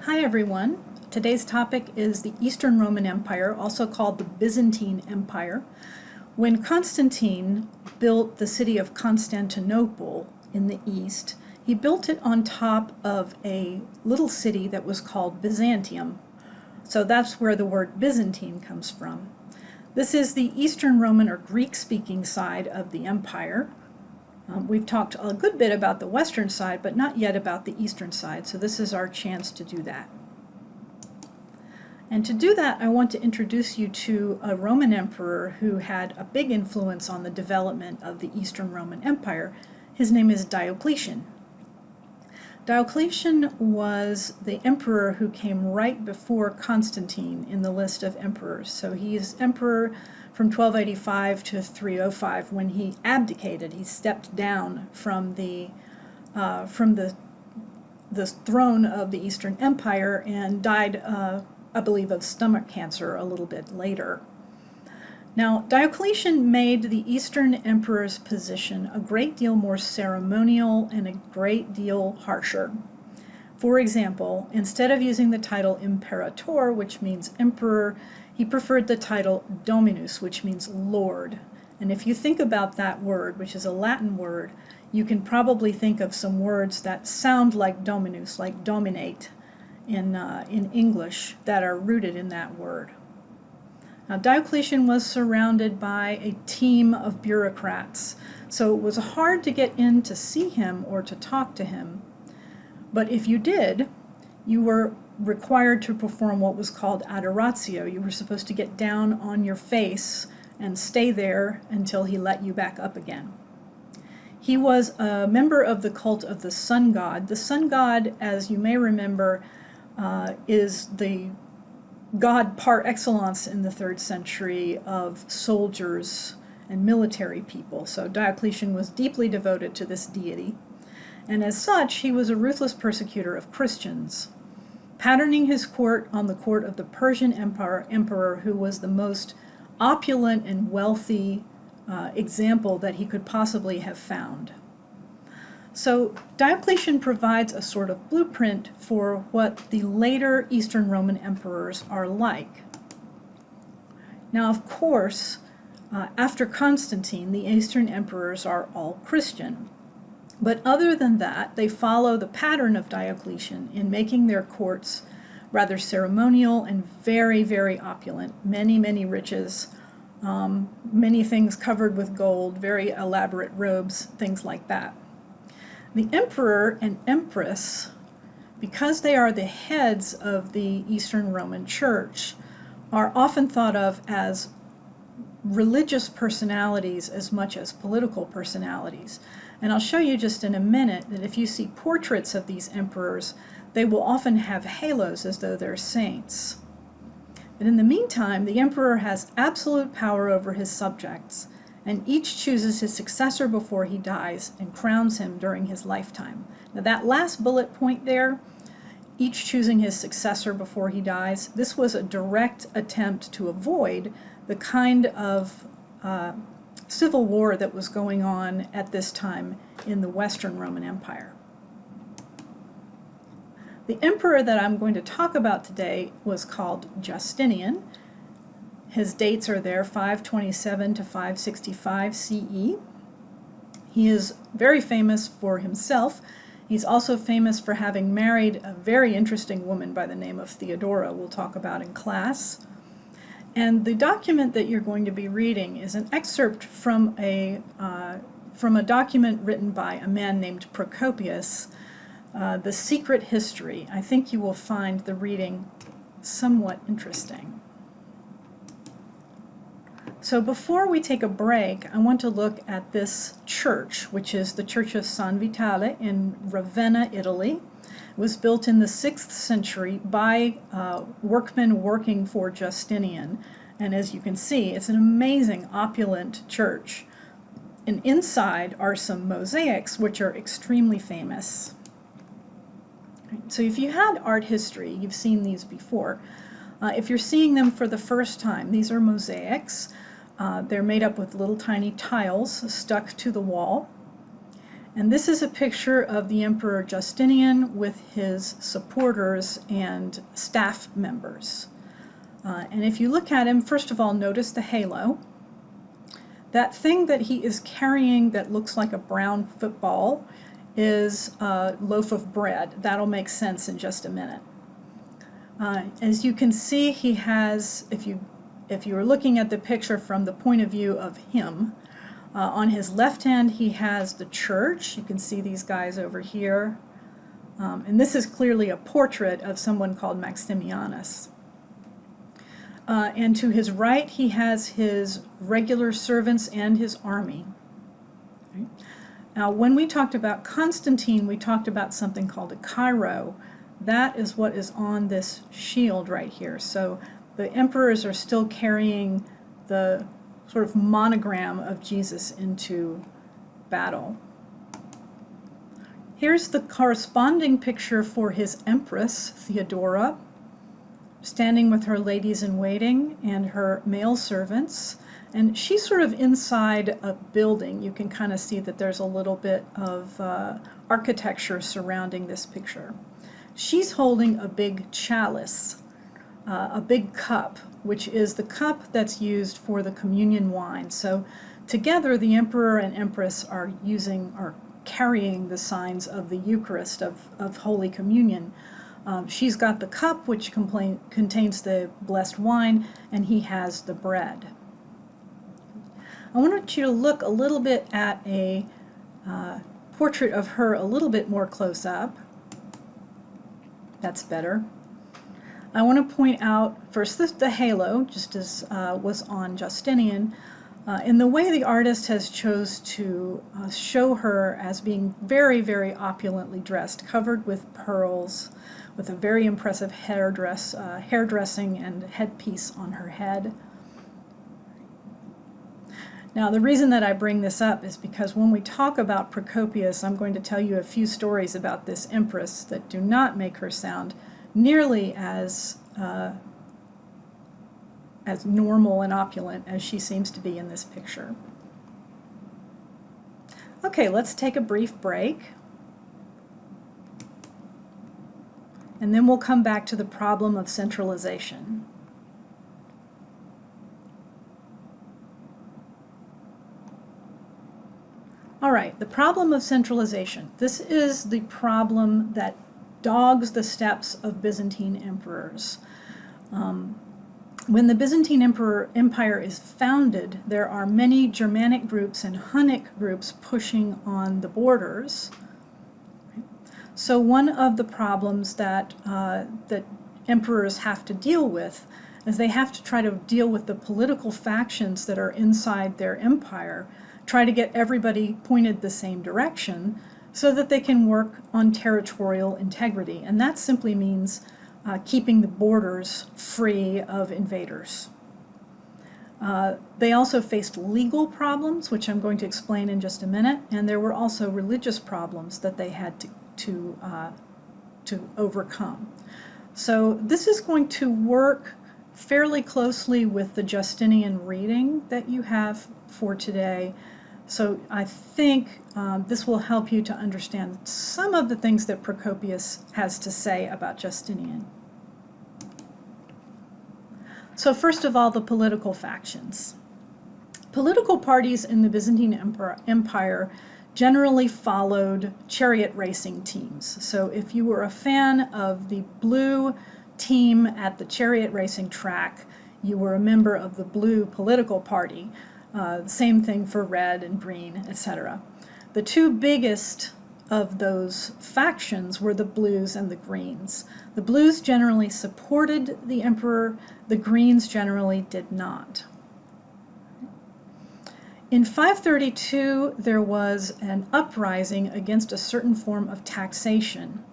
Hi everyone. Today's topic is the Eastern Roman Empire, also called the Byzantine Empire. When Constantine built the city of Constantinople in the east, he built it on top of a little city that was called Byzantium. So that's where the word Byzantine comes from. This is the Eastern Roman or Greek-speaking side of the empire. We've talked a good bit about the western side, but not yet about the eastern side, so this is our chance to do that. And to do that, I want to introduce you to a Roman emperor who had a big influence on the development of the Eastern Roman Empire. His name is Diocletian. Diocletian was the emperor who came right before Constantine in the list of emperors. So he is emperor from 1285 to 305 when he abdicated. He stepped down from the throne of the Eastern Empire and died, I believe, of stomach cancer a little bit later. Now, Diocletian made the Eastern Emperor's position a great deal more ceremonial and a great deal harsher. For example, instead of using the title Imperator, which means emperor, he preferred the title Dominus, which means Lord. And if you think about that word, which is a Latin word, you can probably think of some words that sound like Dominus, like dominate in English, that are rooted in that word. Now, Diocletian was surrounded by a team of bureaucrats, so it was hard to get in to see him or to talk to him. But if you did, you were required to perform what was called adoratio. You were supposed to get down on your face and stay there until he let you back up again. He was a member of the cult of the sun god. The sun god, as you may remember, is the god par excellence in the 3rd century of soldiers and military people. So Diocletian was deeply devoted to this deity. And as such, he was a ruthless persecutor of Christians, patterning his court on the court of the Persian emperor, who was the most opulent and wealthy example that he could possibly have found. So Diocletian provides a sort of blueprint for what the later Eastern Roman emperors are like. Now, of course, after Constantine, the Eastern emperors are all Christian. But other than that, they follow the pattern of Diocletian in making their courts rather ceremonial and very, very opulent. Many, many riches, many things covered with gold, very elaborate robes, things like that. The emperor and empress, because they are the heads of the Eastern Roman Church, are often thought of as religious personalities as much as political personalities. And I'll show you just in a minute that if you see portraits of these emperors, they will often have halos as though they're saints. But in the meantime, the emperor has absolute power over his subjects, and each chooses his successor before he dies and crowns him during his lifetime. Now, that last bullet point there, each choosing his successor before he dies, this was a direct attempt to avoid the kind of civil war that was going on at this time in the Western Roman Empire. The emperor that I'm going to talk about today was called Justinian. His dates are there, 527 to 565 CE. He is very famous for himself. He's also famous for having married a very interesting woman by the name of Theodora, we'll talk about in class. And the document that you're going to be reading is an excerpt from a document written by a man named Procopius, The Secret History. I think you will find the reading somewhat interesting. So before we take a break, I want to look at this church, which is the Church of San Vitale in Ravenna, Italy. It was built in the 6th century by workmen working for Justinian. And as you can see, it's an amazing, opulent church. And inside are some mosaics, which are extremely famous. So if you had art history, you've seen these before. If you're seeing them for the first time, these are mosaics. They're made up with little tiny tiles stuck to the wall. And this is a picture of the Emperor Justinian with his supporters and staff members. And if you look at him, first of all, notice the halo. That thing that he is carrying that looks like a brown football is a loaf of bread. That'll make sense in just a minute. As you can see, he has, if you are looking at the picture from the point of view of him, on his left hand he has the church. You can see these guys over here. And this is clearly a portrait of someone called Maximianus. And to his right he has his regular servants and his army. Okay. Now when we talked about Constantine, we talked about something called a Cairo. That is what is on this shield right here. So the emperors are still carrying the sort of monogram of Jesus into battle. Here's the corresponding picture for his empress, Theodora, standing with her ladies-in-waiting and her male servants. And she's sort of inside a building. You can kind of see that there's a little bit of architecture surrounding this picture. She's holding a big chalice, a big cup, which is the cup that's used for the communion wine. So together the emperor and empress are carrying the signs of the Eucharist, of Holy Communion. She's got the cup, which contains the blessed wine, and he has the bread. I want you to look a little bit at a portrait of her a little bit more close up. That's better. I want to point out first the halo, just as was on Justinian, in the way the artist has chose to show her as being very, very opulently dressed, covered with pearls, with a very impressive hairdressing and headpiece on her head. Now, the reason that I bring this up is because when we talk about Procopius, I'm going to tell you a few stories about this empress that do not make her sound nearly as normal and opulent as she seems to be in this picture. Okay, let's take a brief break. And then we'll come back to the problem of centralization. All right, the problem of centralization. This is the problem that dogs the steps of Byzantine emperors. When the Byzantine Empire is founded, there are many Germanic groups and Hunnic groups pushing on the borders. So one of the problems that emperors have to deal with is they have to try to deal with the political factions that are inside their empire, try to get everybody pointed the same direction so that they can work on territorial integrity. And that simply means keeping the borders free of invaders. They also faced legal problems, which I'm going to explain in just a minute, and there were also religious problems that they had to overcome. So this is going to work fairly closely with the Justinian reading that you have for today. So I think this will help you to understand some of the things that Procopius has to say about Justinian. So first of all, the political factions. Political parties in the Byzantine Empire generally followed chariot racing teams. So if you were a fan of the blue team at the chariot racing track, you were a member of the blue political party. Same thing for red and green, etc. The two biggest of those factions were the blues and the greens. The blues generally supported the emperor, the greens generally did not. In 532, there was an uprising against a certain form of taxation.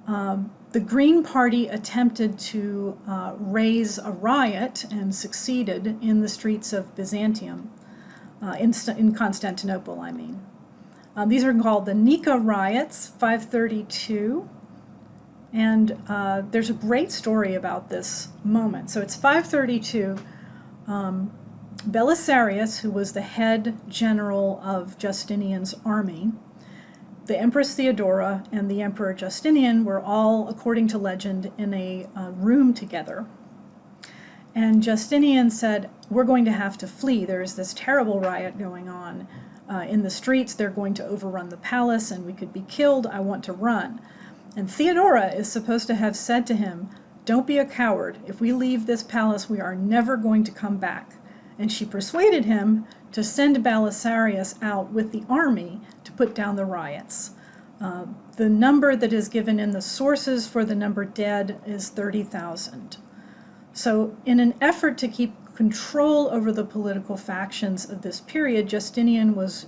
The Green Party attempted to raise a riot and succeeded in the streets of Byzantium, in Constantinople, I mean. These are called the Nika riots, 532, and there's a great story about this moment. So it's 532. Belisarius, who was the head general of Justinian's army, the Empress Theodora and the Emperor Justinian were all, according to legend, in a room together. And Justinian said, we're going to have to flee. There's this terrible riot going on in the streets. They're going to overrun the palace and we could be killed. I want to run. And Theodora is supposed to have said to him, don't be a coward. If we leave this palace, we are never going to come back. And she persuaded him to send Belisarius out with the army to put down the riots. The number that is given in the sources for the number dead is 30,000. So in an effort to keep control over the political factions of this period, Justinian was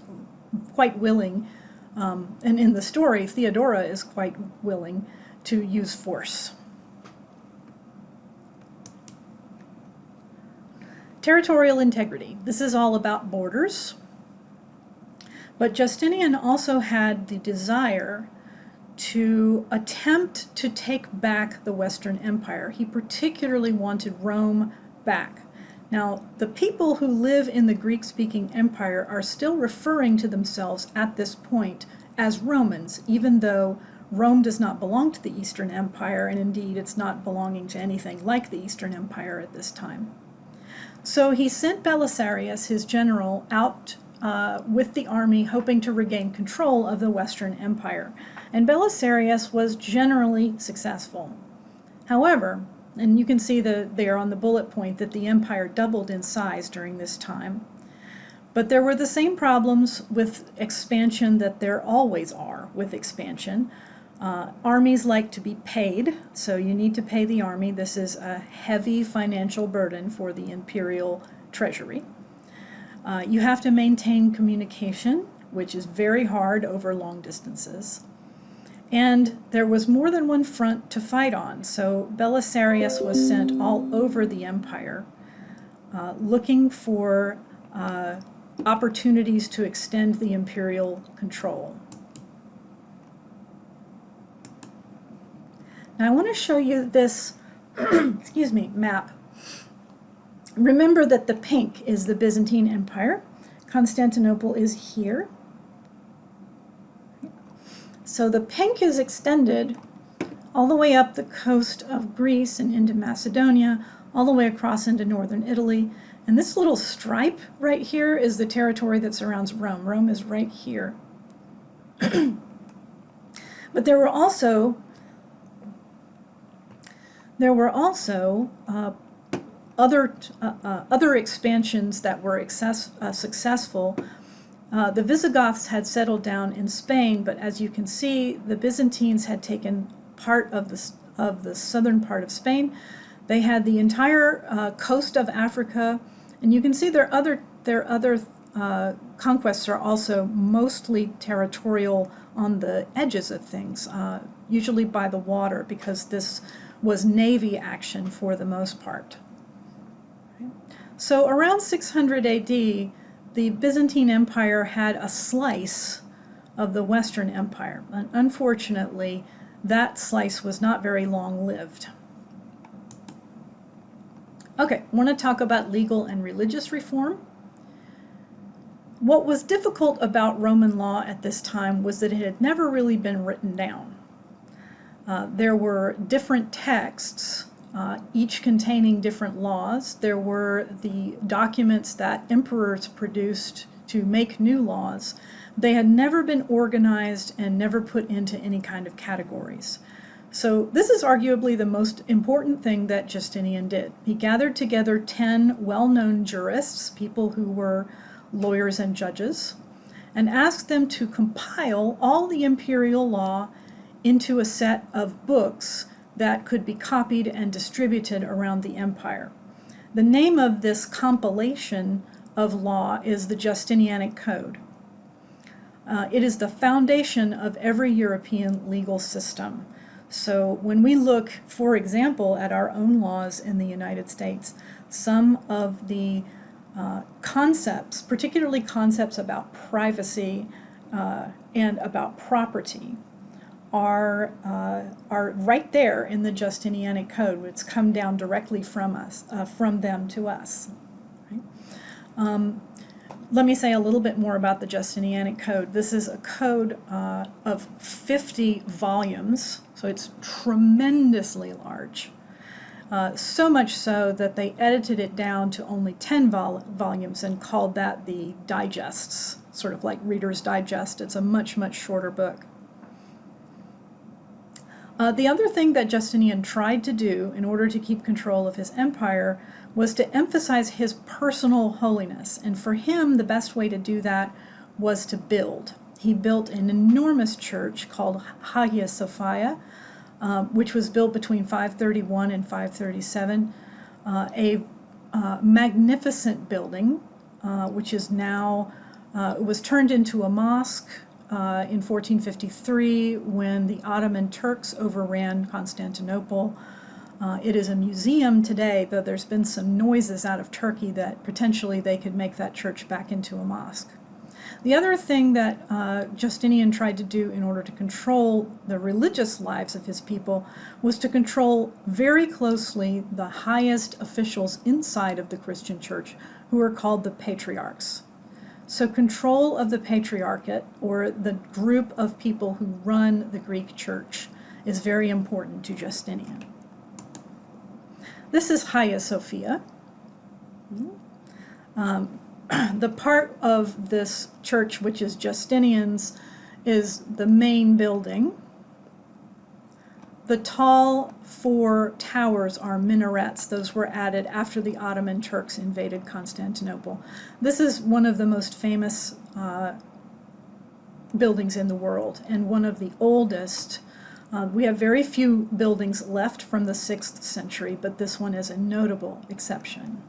quite willing, and in the story, Theodora is quite willing to use force. Territorial integrity. This is all about borders. But Justinian also had the desire to attempt to take back the Western Empire. He particularly wanted Rome back. Now, the people who live in the Greek-speaking empire are still referring to themselves at this point as Romans, even though Rome does not belong to the Eastern Empire, and indeed it's not belonging to anything like the Eastern Empire at this time. So he sent Belisarius, his general, out with the army, hoping to regain control of the Western Empire. And Belisarius was generally successful. However, and you can see there on the bullet point that the empire doubled in size during this time. But there were the same problems with expansion that there always are with expansion. Armies like to be paid, so you need to pay the army. This is a heavy financial burden for the imperial treasury. You have to maintain communication, which is very hard over long distances. And there was more than one front to fight on, so Belisarius was sent all over the empire, looking for opportunities to extend the imperial control. Now I want to show you this map. Remember that the pink is the Byzantine Empire. Constantinople is here. So the pink is extended all the way up the coast of Greece and into Macedonia, all the way across into northern Italy. And this little stripe right here is the territory that surrounds Rome. Rome is right here. But there were also other expansions that were successful. The Visigoths had settled down in Spain, but as you can see, the Byzantines had taken part of the southern part of Spain. They had the entire coast of Africa, and you can see their other conquests are also mostly territorial on the edges of things, usually by the water, because this was navy action for the most part. So around 600 AD, the Byzantine Empire had a slice of the Western Empire. And unfortunately, that slice was not very long-lived. Okay, I want to talk about legal and religious reform. What was difficult about Roman law at this time was that it had never really been written down. There were different texts, each containing different laws. There were the documents that emperors produced to make new laws. They had never been organized and never put into any kind of categories. So this is arguably the most important thing that Justinian did. He gathered together 10 well-known jurists, people who were lawyers and judges, and asked them to compile all the imperial law into a set of books that could be copied and distributed around the empire. The name of this compilation of law is the Justinianic Code. It is the foundation of every European legal system. So when we look, for example, at our own laws in the United States, some of the concepts, particularly concepts about privacy and about property, are right there in the Justinianic Code. It's come down directly from them to us. Right? let me say a little bit more about the Justinianic Code. This is a code of 50 volumes, so it's tremendously large. So much so that they edited it down to only 10 volumes and called that the digests, sort of like Reader's Digest. It's a much, much shorter book. The other thing that Justinian tried to do in order to keep control of his empire was to emphasize his personal holiness. And for him, the best way to do that was to build. He built an enormous church called Hagia Sophia, which was built between 531 and 537, a magnificent building, which is now, it was turned into a mosque in 1453 when the Ottoman Turks overran Constantinople. It is a museum today, though there's been some noises out of Turkey that potentially they could make that church back into a mosque. The other thing that Justinian tried to do in order to control the religious lives of his people was to control very closely the highest officials inside of the Christian church, who are called the patriarchs. So control of the patriarchate, or the group of people who run the Greek church, is very important to Justinian. This is Hagia Sophia. The part of this church which is Justinian's is the main building. The tall 4 towers are minarets. Those were added after the Ottoman Turks invaded Constantinople. This is one of the most famous buildings in the world and one of the oldest. We have very few buildings left from the 6th century, but this one is a notable exception.